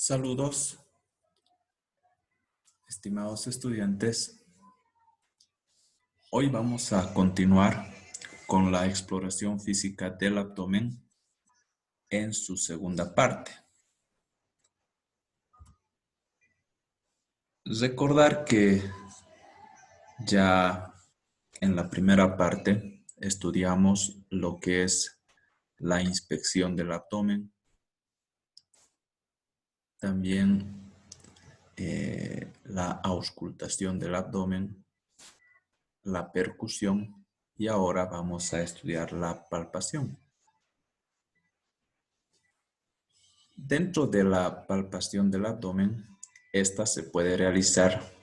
Saludos, estimados estudiantes. Hoy vamos a continuar con la exploración física del abdomen en su segunda parte. Recordar que ya en la primera parte estudiamos lo que es la inspección del abdomen, también la auscultación del abdomen, la percusión y ahora vamos a estudiar la palpación. Dentro de la palpación del abdomen, esta se puede realizar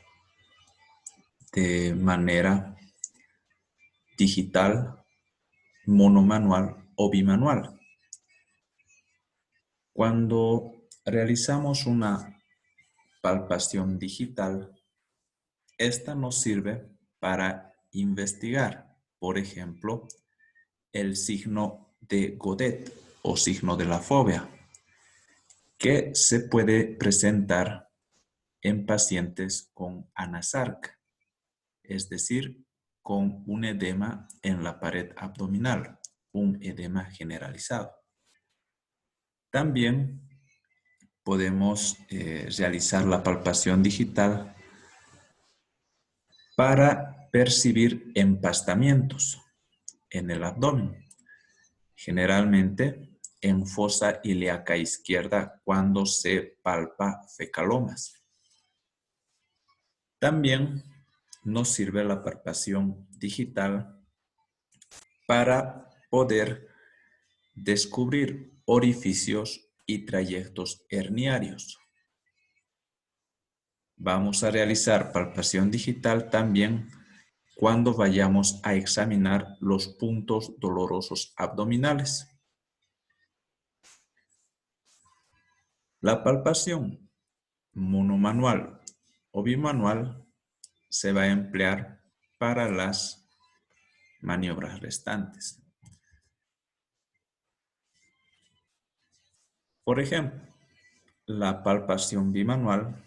de manera digital, monomanual o bimanual. Cuando realizamos una palpación digital, esta nos sirve para investigar, por ejemplo, el signo de Godet o signo de la fobia, que se puede presentar en pacientes con anasarca, es decir, con un edema en la pared abdominal, un edema generalizado. También podemos realizar la palpación digital para percibir empastamientos en el abdomen, generalmente en fosa ilíaca izquierda cuando se palpa fecalomas. También nos sirve la palpación digital para poder descubrir orificios y trayectos herniarios. Vamos a realizar palpación digital también cuando vayamos a examinar los puntos dolorosos abdominales. La palpación monomanual o bimanual se va a emplear para las maniobras restantes. Por ejemplo, la palpación bimanual.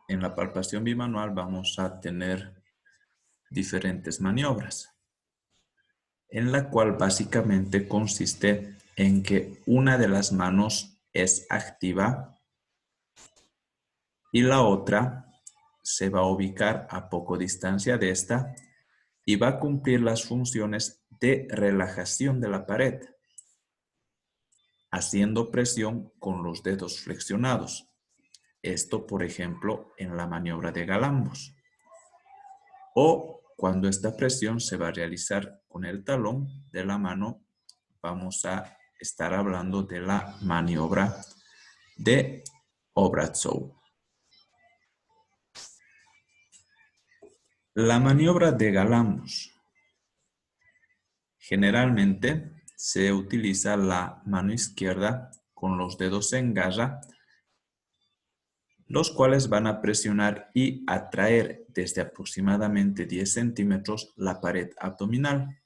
En la palpación bimanual vamos a tener diferentes maniobras, en la cual básicamente consiste en que una de las manos es activa y la otra se va a ubicar a poco distancia de esta y va a cumplir las funciones de relajación de la pared, haciendo presión con los dedos flexionados. Esto, por ejemplo, en la maniobra de Galambos. O cuando esta presión se va a realizar con el talón de la mano, vamos a estar hablando de la maniobra de Obraztsov. La maniobra de Galambos. Generalmente se utiliza la mano izquierda con los dedos en garra, los cuales van a presionar y atraer desde aproximadamente 10 centímetros la pared abdominal.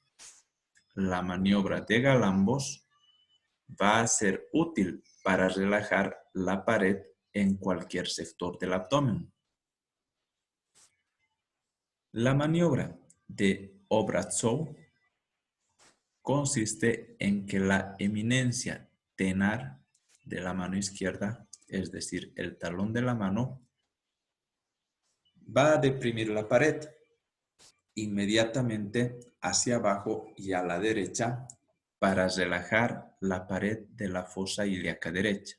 La maniobra de Galambos va a ser útil para relajar la pared en cualquier sector del abdomen. La maniobra de Obraztsov consiste en que la eminencia tenar de la mano izquierda, es decir, el talón de la mano, va a deprimir la pared inmediatamente hacia abajo y a la derecha para relajar la pared de la fosa ilíaca derecha.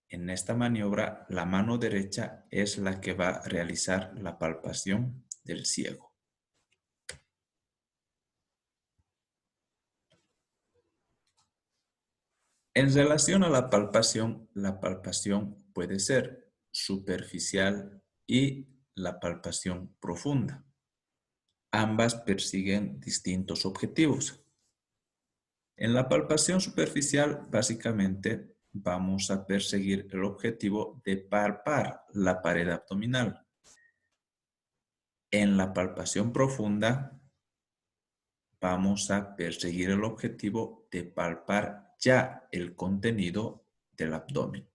En esta maniobra, la mano derecha es la que va a realizar la palpación del ciego. En relación a la palpación puede ser superficial y la palpación profunda. Ambas persiguen distintos objetivos. En la palpación superficial, básicamente, vamos a perseguir el objetivo de palpar la pared abdominal. En la palpación profunda, vamos a perseguir el objetivo de palpar ya el contenido del abdomen.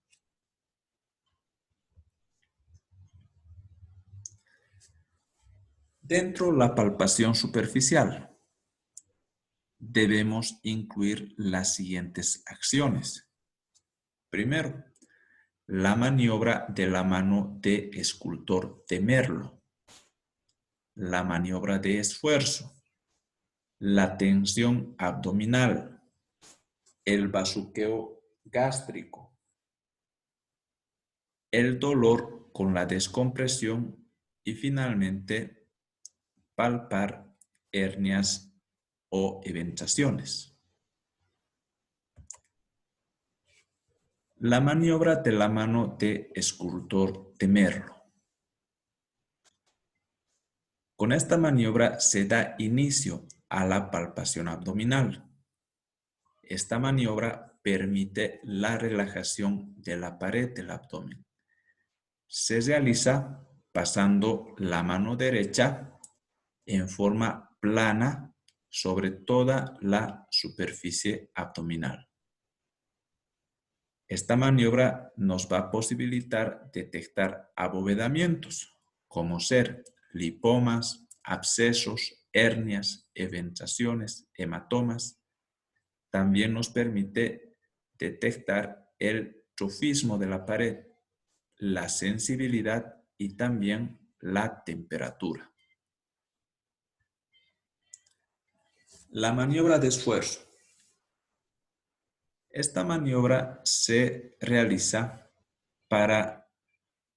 Dentro de la palpación superficial, debemos incluir las siguientes acciones. Primero, la maniobra de la mano de escultor de Merlo, la maniobra de esfuerzo, la tensión abdominal, el bazuqueo gástrico, el dolor con la descompresión y finalmente palpar hernias o eventaciones. La maniobra de la mano de escultor de Merlo. Con esta maniobra se da inicio a la palpación abdominal. Esta maniobra permite la relajación de la pared del abdomen. Se realiza pasando la mano derecha en forma plana sobre toda la superficie abdominal. Esta maniobra nos va a posibilitar detectar abovedamientos, como ser lipomas, abscesos, hernias, eventaciones, hematomas. También nos permite detectar el trofismo de la pared, la sensibilidad y también la temperatura. La maniobra de esfuerzo. Esta maniobra se realiza para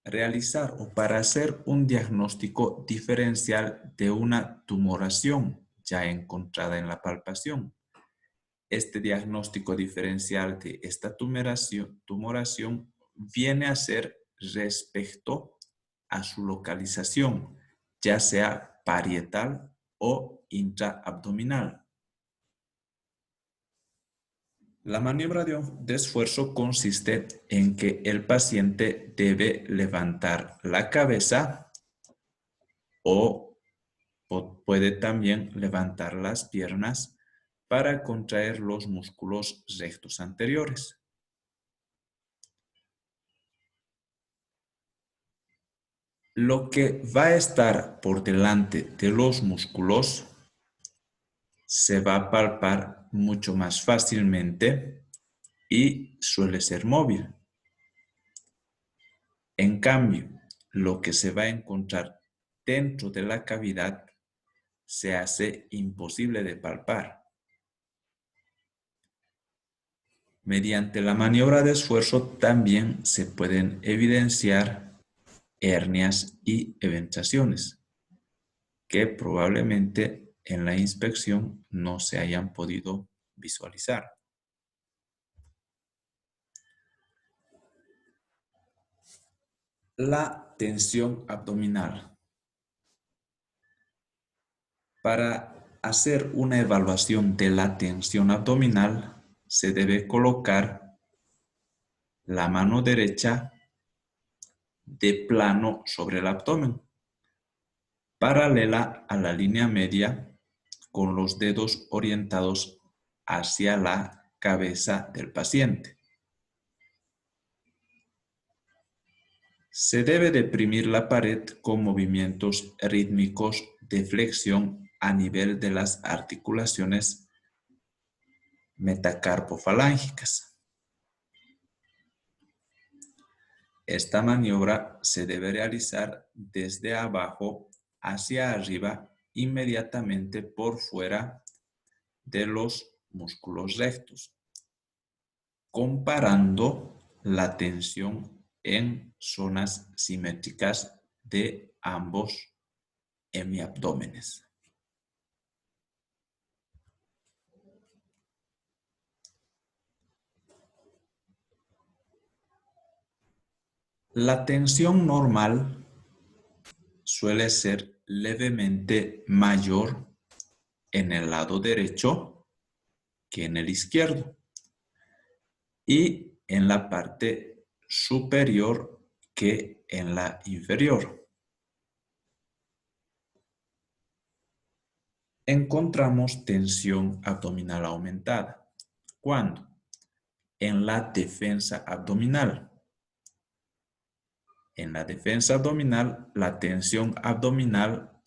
realizar o para hacer un diagnóstico diferencial de una tumoración ya encontrada en la palpación. Este diagnóstico diferencial de esta tumoración viene a ser respecto a su localización, ya sea parietal o intraabdominal. La maniobra de esfuerzo consiste en que el paciente debe levantar la cabeza o puede también levantar las piernas para contraer los músculos rectos anteriores. Lo que va a estar por delante de los músculos se va a palpar mucho más fácilmente y suele ser móvil. En cambio, lo que se va a encontrar dentro de la cavidad se hace imposible de palpar. Mediante la maniobra de esfuerzo también se pueden evidenciar hernias y eventaciones que probablemente en la inspección no se hayan podido visualizar. La tensión abdominal. Para hacer una evaluación de la tensión abdominal, se debe colocar la mano derecha de plano sobre el abdomen, paralela a la línea media, con los dedos orientados hacia la cabeza del paciente. Se debe deprimir la pared con movimientos rítmicos de flexión a nivel de las articulaciones metacarpofalángicas. Esta maniobra se debe realizar desde abajo hacia arriba, inmediatamente por fuera de los músculos rectos, comparando la tensión en zonas simétricas de ambos hemiabdómenes. La tensión normal suele ser levemente mayor en el lado derecho que en el izquierdo y en la parte superior que en la inferior. Encontramos tensión abdominal aumentada cuando en la defensa abdominal. En la defensa abdominal, la tensión abdominal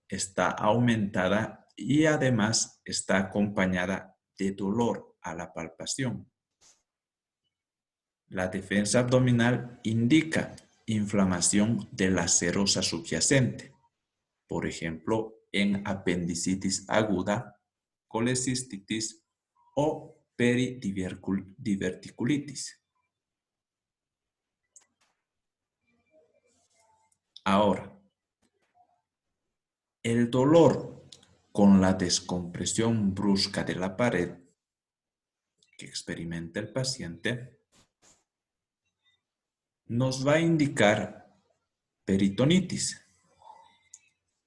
está aumentada y además está acompañada de dolor a la palpación. La defensa abdominal indica inflamación de la serosa subyacente, por ejemplo, en apendicitis aguda, colecistitis o peridiverticulitis. Ahora, el dolor con la descompresión brusca de la pared que experimenta el paciente nos va a indicar peritonitis.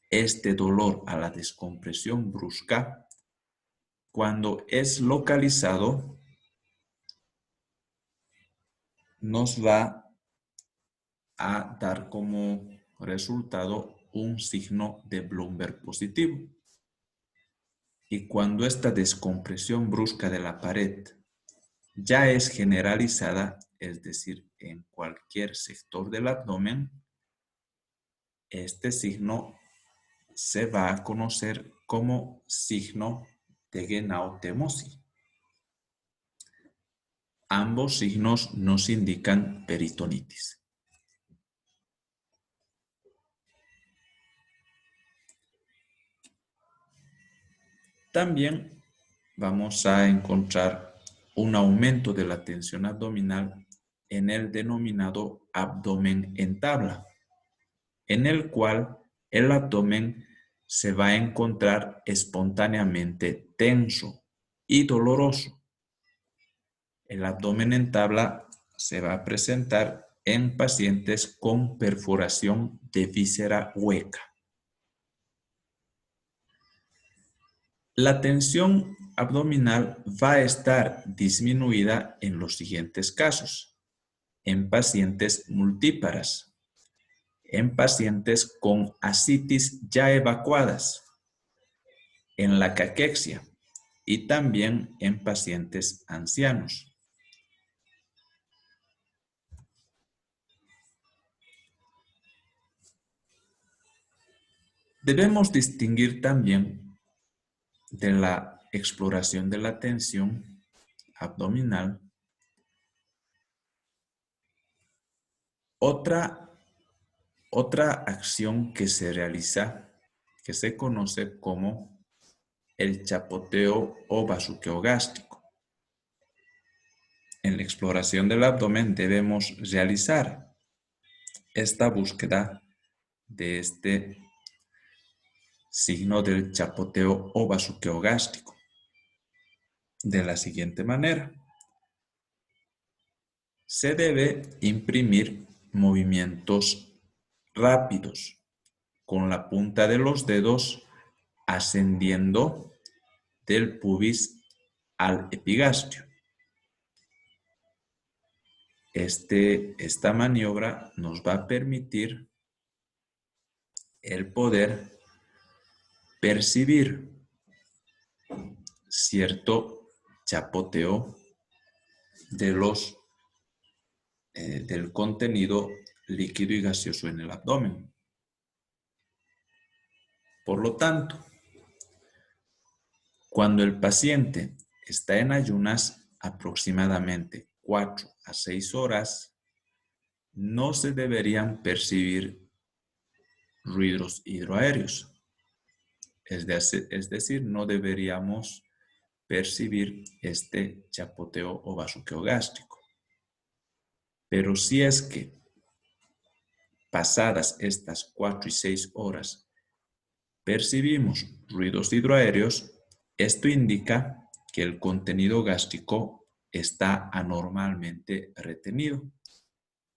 Este dolor a la descompresión brusca, cuando es localizado, nos va a dar como resultado un signo de Bloomberg positivo. Y cuando esta descompresión brusca de la pared ya es generalizada, es decir, en cualquier sector del abdomen, este signo se va a conocer como signo de Genau-Temosi. Ambos signos nos indican peritonitis. También vamos a encontrar un aumento de la tensión abdominal en el denominado abdomen en tabla, en el cual el abdomen se va a encontrar espontáneamente tenso y doloroso. El abdomen en tabla se va a presentar en pacientes con perforación de víscera hueca. La tensión abdominal va a estar disminuida en los siguientes casos: en pacientes multíparas, en pacientes con ascitis ya evacuadas, en la caquexia y también en pacientes ancianos. Debemos distinguir también de la exploración de la tensión abdominal otra acción que se realiza, que se conoce como el chapoteo o bazuqueo gástrico. En la exploración del abdomen debemos realizar esta búsqueda de este signo del chapoteo o bazuqueo gástrico de la siguiente manera. Se debe imprimir movimientos rápidos con la punta de los dedos ascendiendo del pubis al epigastrio. Esta maniobra nos va a permitir el poder percibir cierto chapoteo del contenido líquido y gaseoso en el abdomen. Por lo tanto, cuando el paciente está en ayunas aproximadamente 4 a 6 horas, no se deberían percibir ruidos hidroaéreos. Es decir, no deberíamos percibir este chapoteo o bazuqueo gástrico. Pero si es que pasadas estas 4 y 6 horas percibimos ruidos hidroaéreos, esto indica que el contenido gástrico está anormalmente retenido,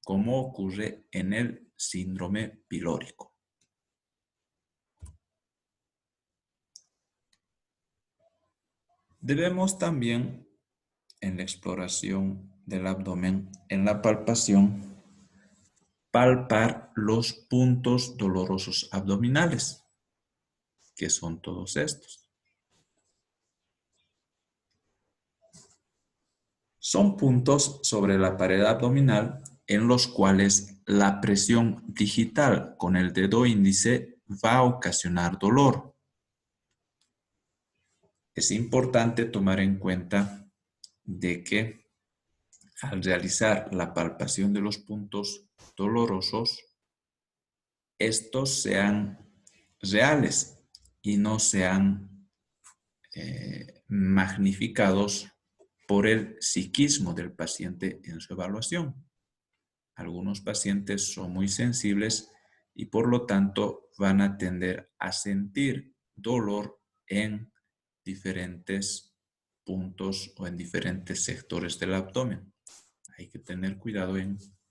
como ocurre en el síndrome pilórico. Debemos también, en la exploración del abdomen, en la palpación, palpar los puntos dolorosos abdominales, que son todos estos. Son puntos sobre la pared abdominal en los cuales la presión digital con el dedo índice va a ocasionar dolor. Es importante tomar en cuenta de que al realizar la palpación de los puntos dolorosos, estos sean reales y no sean magnificados por el psiquismo del paciente en su evaluación. Algunos pacientes son muy sensibles y por lo tanto van a tender a sentir dolor en diferentes puntos o en diferentes sectores del abdomen. Hay que tener cuidado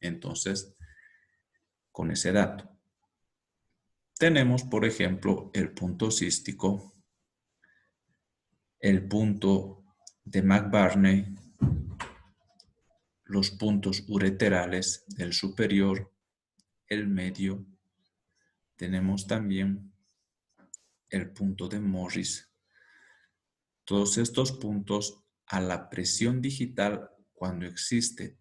entonces con ese dato. Tenemos, por ejemplo, el punto cístico, el punto de McBurney, los puntos ureterales, el superior, el medio. Tenemos también el punto de Morris. Todos estos puntos, a la presión digital, cuando existe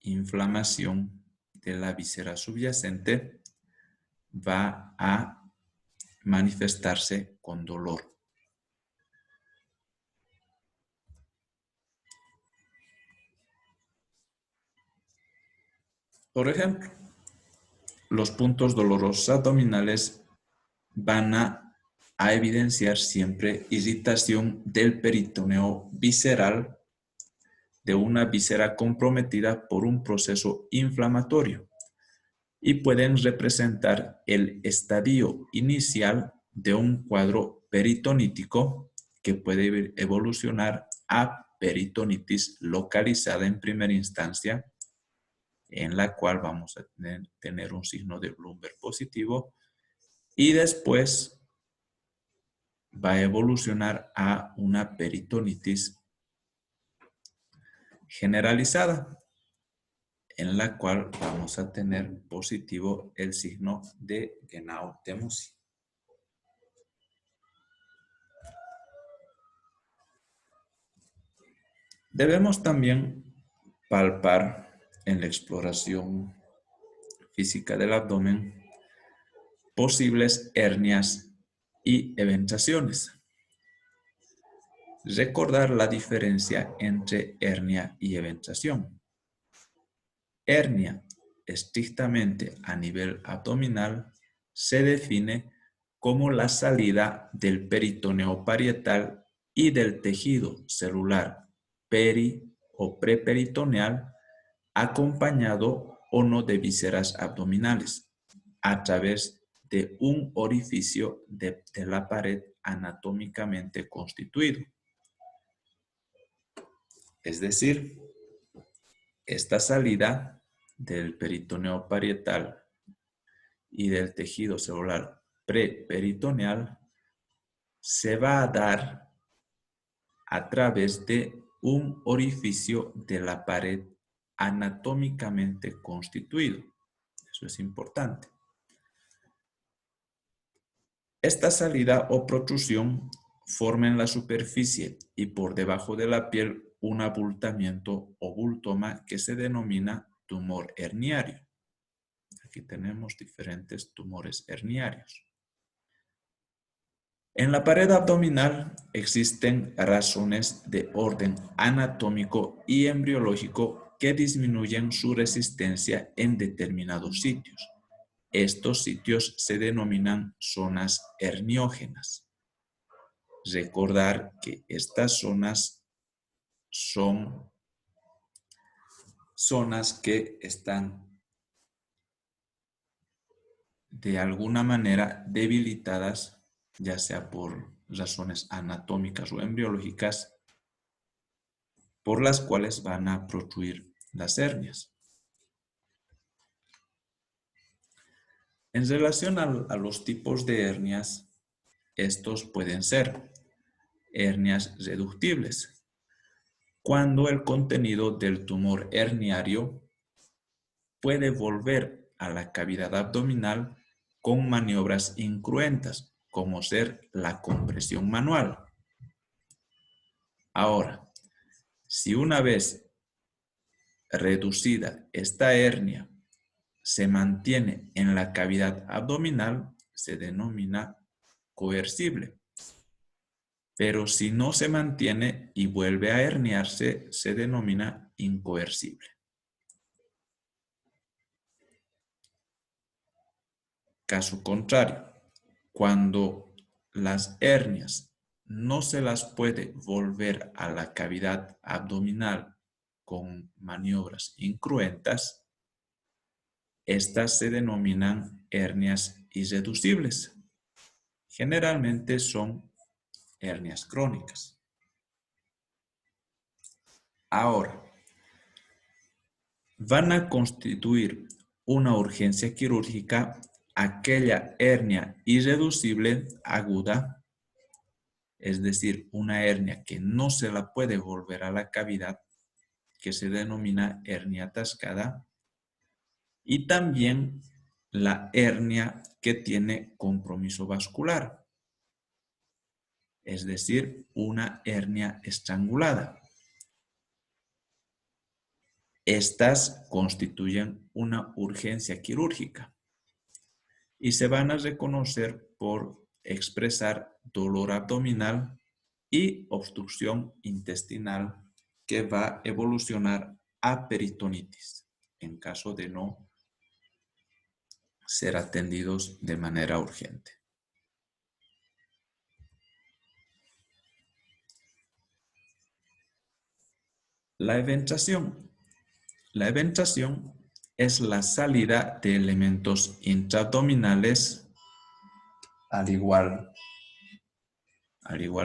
inflamación de la víscera subyacente, va a manifestarse con dolor. Por ejemplo, los puntos dolorosos abdominales van a evidenciar siempre irritación del peritoneo visceral, de una víscera comprometida por un proceso inflamatorio, y pueden representar el estadio inicial de un cuadro peritonítico que puede evolucionar a peritonitis localizada en primera instancia, en la cual vamos a tener un signo de Bloomberg positivo, y después va a evolucionar a una peritonitis generalizada, en la cual vamos a tener positivo el signo de Genau-Temusi. Debemos también palpar en la exploración física del abdomen posibles hernias y eventaciones. Recordar la diferencia entre hernia y eventación. Hernia, estrictamente a nivel abdominal, se define como la salida del peritoneo parietal y del tejido celular peri o preperitoneal, acompañado o no de vísceras abdominales, a través de un orificio de la pared anatómicamente constituido. Es decir, esta salida del peritoneo parietal y del tejido celular preperitoneal se va a dar a través de un orificio de la pared anatómicamente constituido. Eso es importante. Esta salida o protrusión forma en la superficie y por debajo de la piel un abultamiento o bultoma que se denomina tumor herniario. Aquí tenemos diferentes tumores herniarios. En la pared abdominal existen razones de orden anatómico y embriológico que disminuyen su resistencia en determinados sitios. Estos sitios se denominan zonas herniógenas. Recordar que estas zonas son zonas que están de alguna manera debilitadas, ya sea por razones anatómicas o embriológicas, por las cuales van a protruir las hernias. En relación a los tipos de hernias, estos pueden ser hernias reductibles, cuando el contenido del tumor herniario puede volver a la cavidad abdominal con maniobras incruentas, como ser la compresión manual. Ahora, si una vez reducida esta hernia se mantiene en la cavidad abdominal, se denomina coercible. Pero si no se mantiene y vuelve a herniarse, se denomina incoercible. Caso contrario, cuando las hernias no se las puede volver a la cavidad abdominal con maniobras incruentas, estas se denominan hernias irreducibles. Generalmente son hernias crónicas. Ahora, van a constituir una urgencia quirúrgica aquella hernia irreducible aguda, es decir, una hernia que no se la puede volver a la cavidad, que se denomina hernia atascada, y también la hernia que tiene compromiso vascular, es decir, una hernia estrangulada. Estas constituyen una urgencia quirúrgica y se van a reconocer por expresar dolor abdominal y obstrucción intestinal que va a evolucionar a peritonitis en caso de no ser atendidos de manera urgente. La eventración. La eventración es la salida de elementos intraabdominales al igual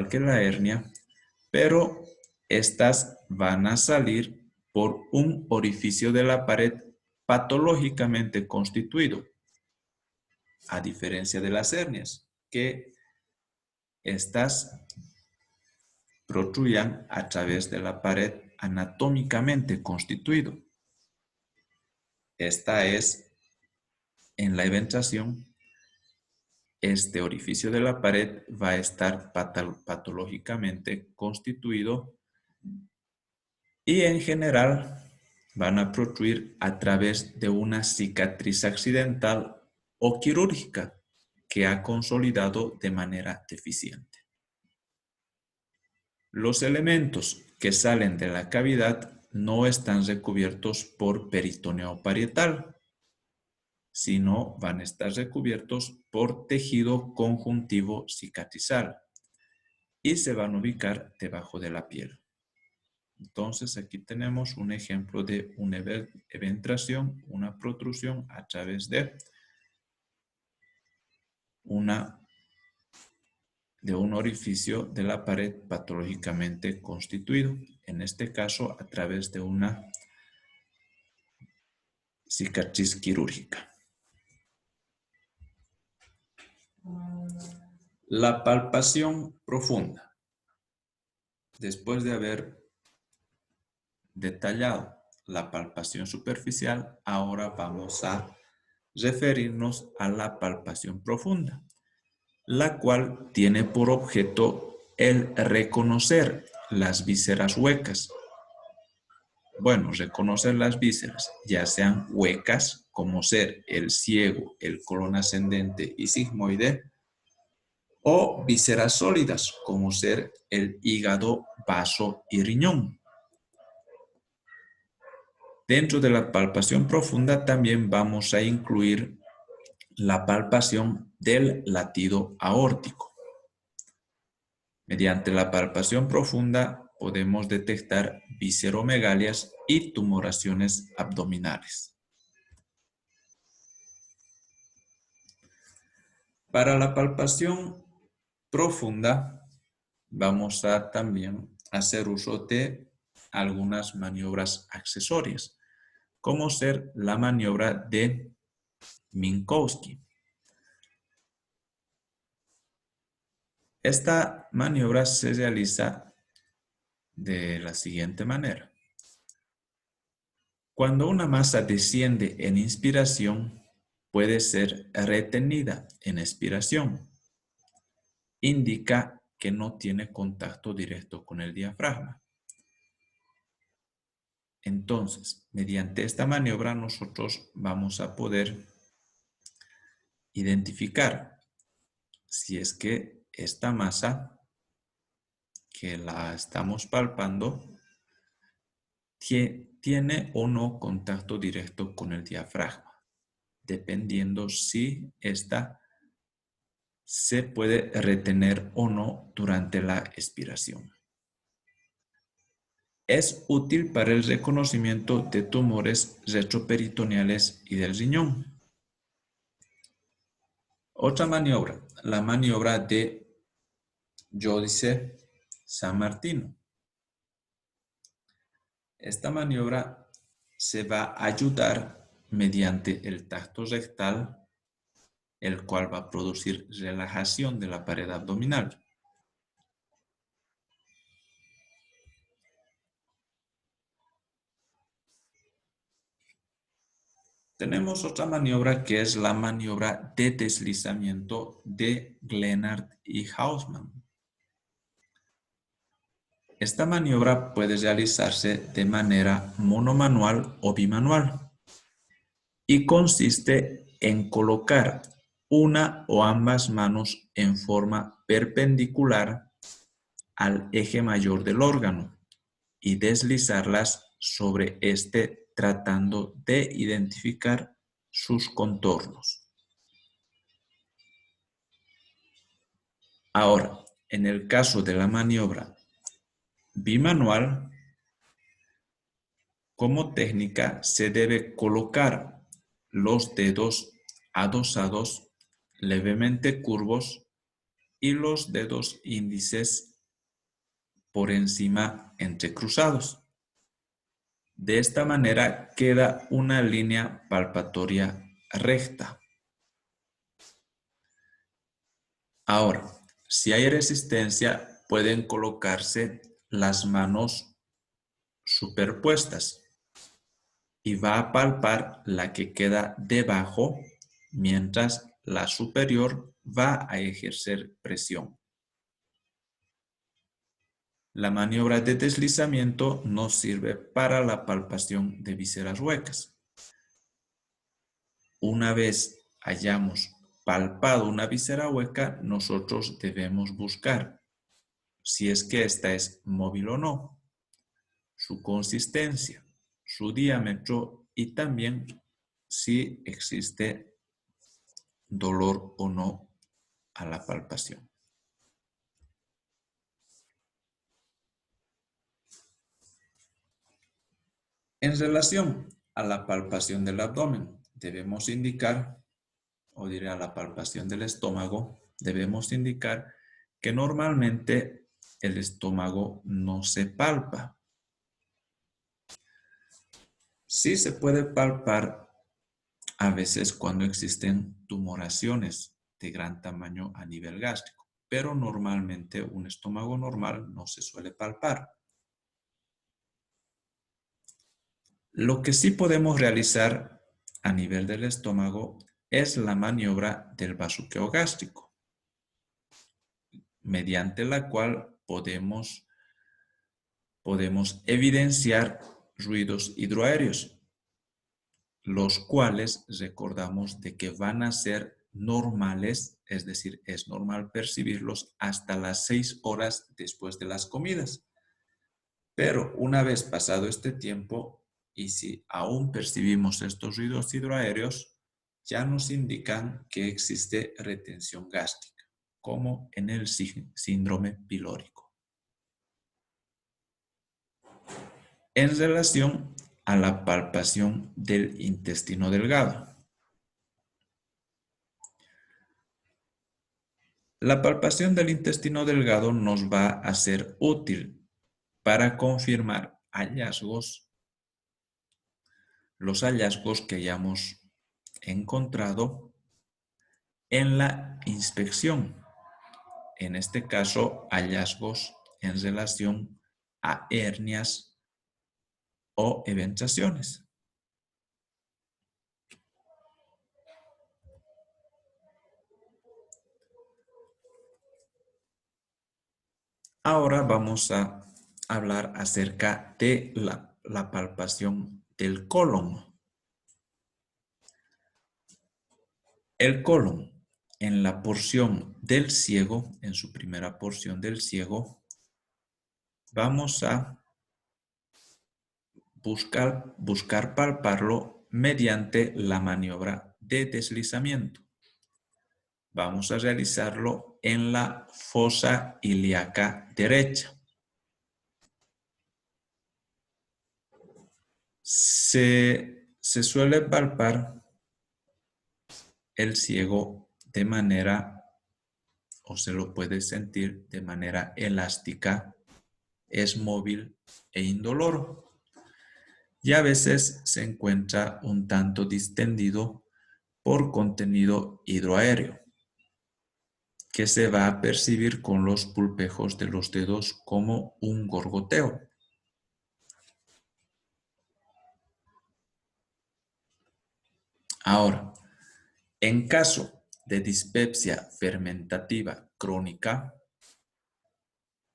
que la hernia, pero estas van a salir por un orificio de la pared patológicamente constituido, a diferencia de las hernias, que estas protruyan a través de la pared anatómicamente constituido. Esta es, en la eventración, este orificio de la pared va a estar patológicamente constituido y en general van a protruir a través de una cicatriz accidental o quirúrgica que ha consolidado de manera deficiente. Los elementos que salen de la cavidad no están recubiertos por peritoneo parietal, sino van a estar recubiertos por tejido conjuntivo cicatrizal y se van a ubicar debajo de la piel. Entonces aquí tenemos un ejemplo de una eventración, una protrusión a través de un orificio de la pared patológicamente constituido, en este caso a través de una cicatriz quirúrgica. La palpación profunda. Después de haber detallado la palpación superficial, ahora vamos a referirnos a la palpación profunda, la cual tiene por objeto el reconocer las vísceras huecas. Bueno, reconocer las vísceras, ya sean huecas, como ser el ciego, el colon ascendente y sigmoide, o vísceras sólidas, como ser el hígado, vaso y riñón. Dentro de la palpación profunda también vamos a incluir la palpación del latido aórtico. Mediante la palpación profunda podemos detectar visceromegalias y tumoraciones abdominales. Para la palpación profunda vamos a también hacer uso de algunas maniobras accesorias, como ser la maniobra de Minkowski. Esta maniobra se realiza de la siguiente manera. Cuando una masa desciende en inspiración, puede ser retenida en expiración. Indica que no tiene contacto directo con el diafragma. Entonces, mediante esta maniobra nosotros vamos a poder identificar si es que esta masa que la estamos palpando tiene o no contacto directo con el diafragma, dependiendo si esta se puede retener o no durante la expiración. Es útil para el reconocimiento de tumores retroperitoneales y del riñón. Otra maniobra, la maniobra de Giudice-San Martino. Esta maniobra se va a ayudar mediante el tacto rectal, el cual va a producir relajación de la pared abdominal. Tenemos otra maniobra que es la maniobra de deslizamiento de Glenard y Hausmann. Esta maniobra puede realizarse de manera monomanual o bimanual y consiste en colocar una o ambas manos en forma perpendicular al eje mayor del órgano y deslizarlas sobre este tratando de identificar sus contornos. Ahora, en el caso de la maniobra bimanual, como técnica se debe colocar los dedos adosados levemente curvos y los dedos índices por encima entrecruzados. De esta manera queda una línea palpatoria recta. Ahora, si hay resistencia, pueden colocarse las manos superpuestas y va a palpar la que queda debajo, mientras la superior va a ejercer presión. La maniobra de deslizamiento nos sirve para la palpación de vísceras huecas. Una vez hayamos palpado una víscera hueca, nosotros debemos buscar si es que esta es móvil o no, su consistencia, su diámetro y también si existe dolor o no a la palpación. En relación a la palpación del abdomen, debemos indicar, o diré a la palpación del estómago, debemos indicar que normalmente el estómago no se palpa. Sí se puede palpar a veces cuando existen tumoraciones de gran tamaño a nivel gástrico, pero normalmente un estómago normal no se suele palpar. Lo que sí podemos realizar a nivel del estómago es la maniobra del bazuqueo gástrico, mediante la cual podemos evidenciar ruidos hidroaéreos, los cuales recordamos de que van a ser normales, es decir, es normal percibirlos hasta las 6 horas después de las comidas. Pero una vez pasado este tiempo, y si aún percibimos estos ruidos hidroaéreos, ya nos indican que existe retención gástrica, como en el síndrome pilórico. En relación a la palpación del intestino delgado. La palpación del intestino delgado nos va a ser útil para confirmar hallazgos, los hallazgos que hayamos encontrado en la inspección. En este caso, hallazgos en relación a hernias o eventaciones. Ahora vamos a hablar acerca de la palpación del colon. El colon, en la porción del ciego, en su primera porción del ciego, vamos a buscar palparlo mediante la maniobra de deslizamiento. Vamos a realizarlo en la fosa ilíaca derecha. Se suele palpar el ciego de manera, o se lo puede sentir de manera elástica, es móvil e indoloro. Y a veces se encuentra un tanto distendido por contenido hidroaéreo, que se va a percibir con los pulpejos de los dedos como un gorgoteo. Ahora, en caso de dispepsia fermentativa crónica,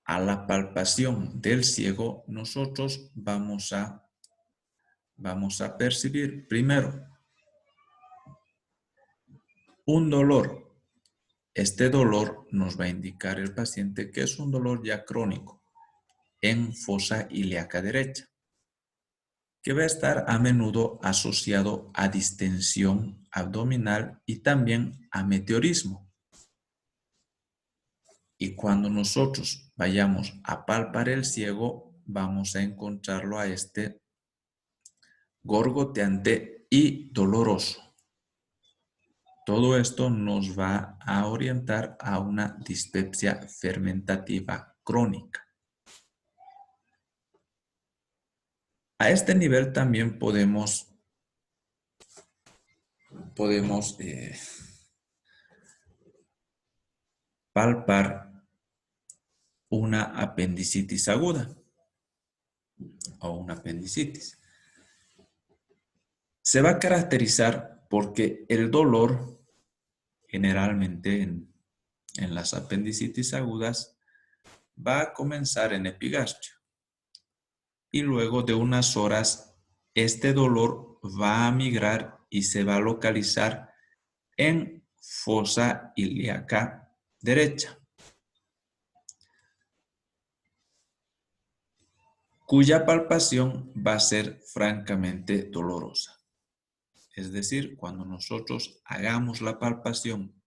a la palpación del ciego nosotros vamos a percibir primero un dolor. Este dolor nos va a indicar el paciente que es un dolor ya crónico en fosa ilíaca derecha, que va a estar a menudo asociado a distensión abdominal y también a meteorismo. Y cuando nosotros vayamos a palpar el ciego, vamos a encontrarlo a este gorgoteante y doloroso. Todo esto nos va a orientar a una dispepsia fermentativa crónica. A este nivel también podemos palpar una apendicitis aguda o una apendicitis. Se va a caracterizar porque el dolor, generalmente en las apendicitis agudas, va a comenzar en epigastrio y luego de unas horas este dolor va a migrar y se va a localizar en fosa ilíaca derecha, cuya palpación va a ser francamente dolorosa. Es decir, cuando nosotros hagamos la palpación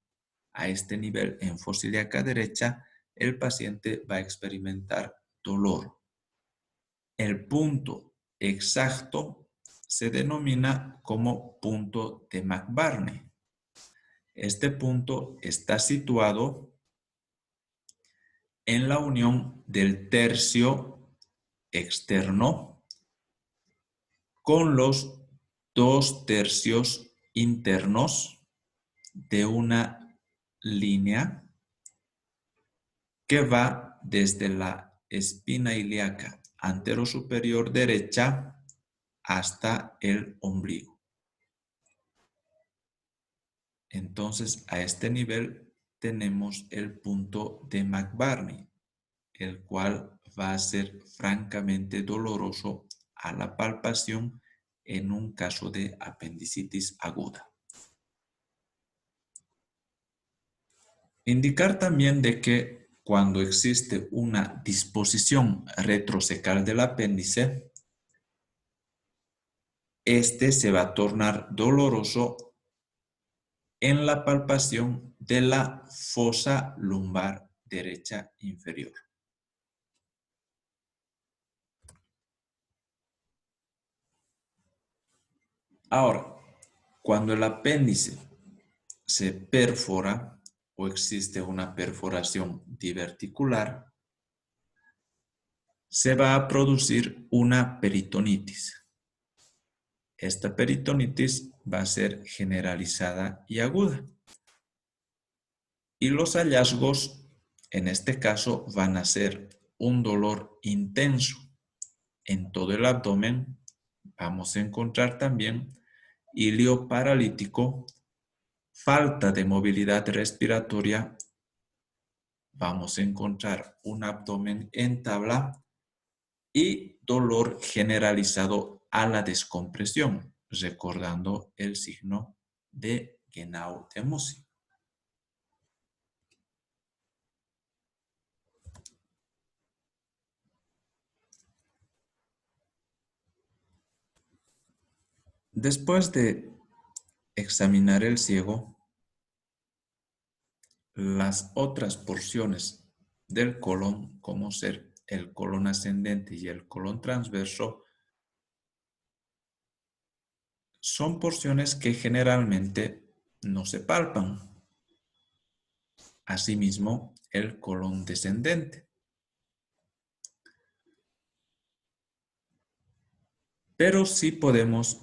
a este nivel en fosa ilíaca derecha, el paciente va a experimentar dolor. El punto exacto se denomina como punto de McBurney. Este punto está situado en la unión del tercio externo con los 2 tercios internos de una línea que va desde la espina ilíaca anterosuperior derecha hasta el ombligo. Entonces, a este nivel tenemos el punto de McBurney, el cual va a ser francamente doloroso a la palpación en un caso de apendicitis aguda. Indicar también de que cuando existe una disposición retrocecal del apéndice, este se va a tornar doloroso en la palpación de la fosa lumbar derecha inferior. Ahora, cuando el apéndice se perfora o existe una perforación diverticular, se va a producir una peritonitis. Esta peritonitis va a ser generalizada y aguda. Y los hallazgos, en este caso, van a ser un dolor intenso en todo el abdomen. Vamos a encontrar también hilio paralítico, falta de movilidad respiratoria. Vamos a encontrar un abdomen en tabla y dolor generalizado a la descompresión, recordando el signo de Genau de Musi. Después de examinar el ciego, las otras porciones del colon, como ser el colon ascendente y el colon transverso, son porciones que generalmente no se palpan. Asimismo, el colon descendente. Pero sí podemos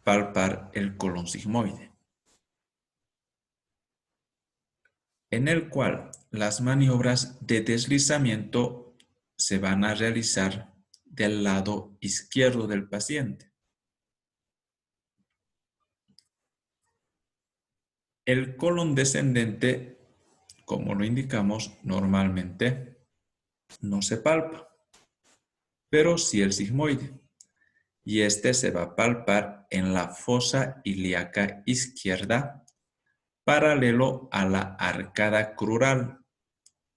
palpar el colon sigmoide, en el cual las maniobras de deslizamiento se van a realizar del lado izquierdo del paciente. El colon descendente, como lo indicamos, normalmente no se palpa, pero sí el sigmoide, y este se va a palpar en la fosa ilíaca izquierda, paralelo a la arcada crural,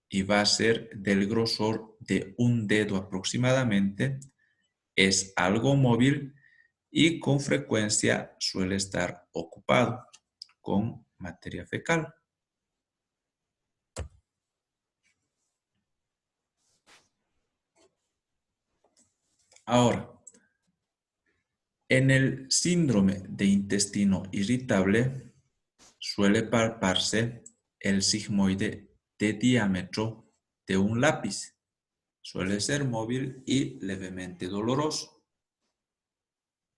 y va a ser del grosor de un dedo aproximadamente. Es algo móvil y con frecuencia suele estar ocupado con materia fecal. Ahora, en el síndrome de intestino irritable suele palparse el sigmoide de diámetro de un lápiz. Suele ser móvil y levemente doloroso,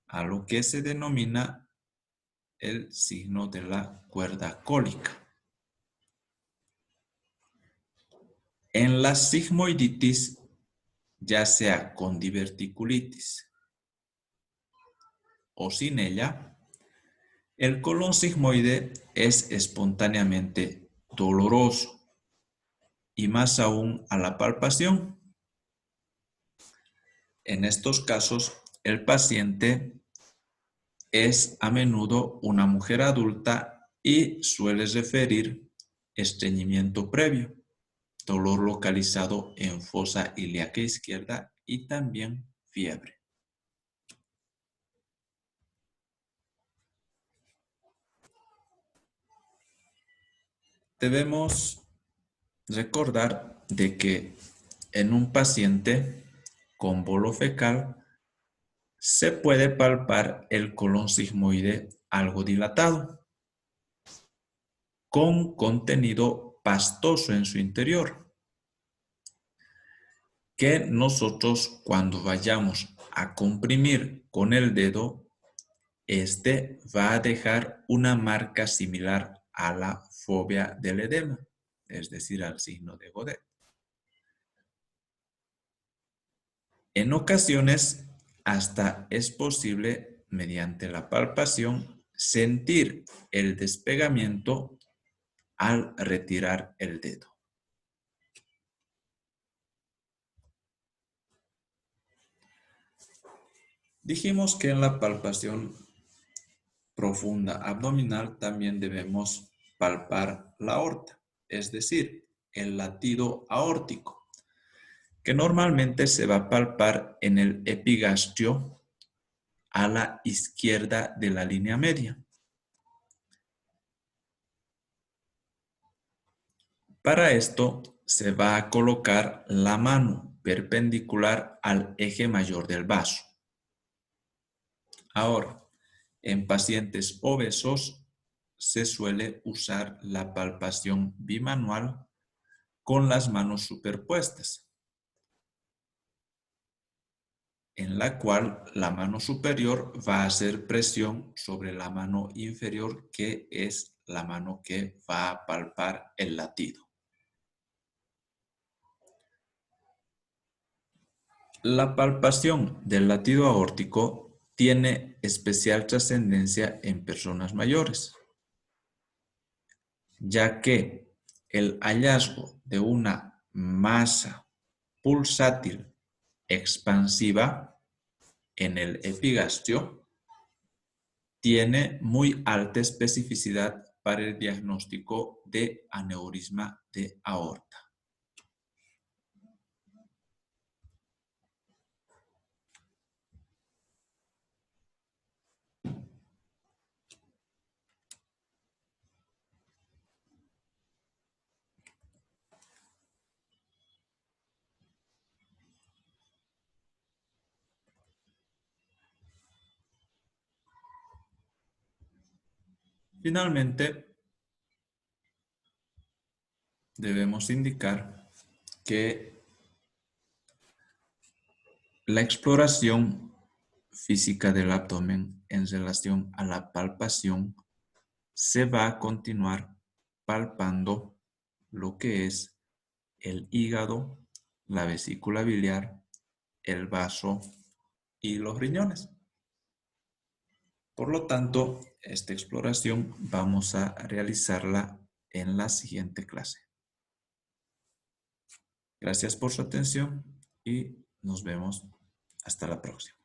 a lo que se denomina el signo de la cuerda cólica. En la sigmoiditis, ya sea con diverticulitis o sin ella, el colon sigmoide es espontáneamente doloroso y más aún a la palpación. En estos casos, el paciente es a menudo una mujer adulta y suele referir estreñimiento previo, dolor localizado en fosa ilíaca izquierda y también fiebre. Debemos recordar de que en un paciente con bolo fecal se puede palpar el colon sigmoide algo dilatado, con contenido pastoso en su interior, que nosotros cuando vayamos a comprimir con el dedo, este va a dejar una marca similar a la fobia del edema, es decir, al signo de Godet. En ocasiones, hasta es posible, mediante la palpación, sentir el despegamiento al retirar el dedo. Dijimos que en la palpación profunda abdominal también debemos palpar la aorta, es decir, el latido aórtico, que normalmente se va a palpar en el epigastrio a la izquierda de la línea media. Para esto se va a colocar la mano perpendicular al eje mayor del vaso. Ahora, en pacientes obesos se suele usar la palpación bimanual con las manos superpuestas, en la cual la mano superior va a hacer presión sobre la mano inferior, que es la mano que va a palpar el latido. La palpación del latido aórtico tiene especial trascendencia en personas mayores, ya que el hallazgo de una masa pulsátil expansiva en el epigastrio tiene muy alta especificidad para el diagnóstico de aneurisma de aorta. Finalmente, debemos indicar que la exploración física del abdomen en relación a la palpación se va a continuar palpando lo que es el hígado, la vesícula biliar, el vaso y los riñones. Por lo tanto, esta exploración vamos a realizarla en la siguiente clase. Gracias por su atención y nos vemos hasta la próxima.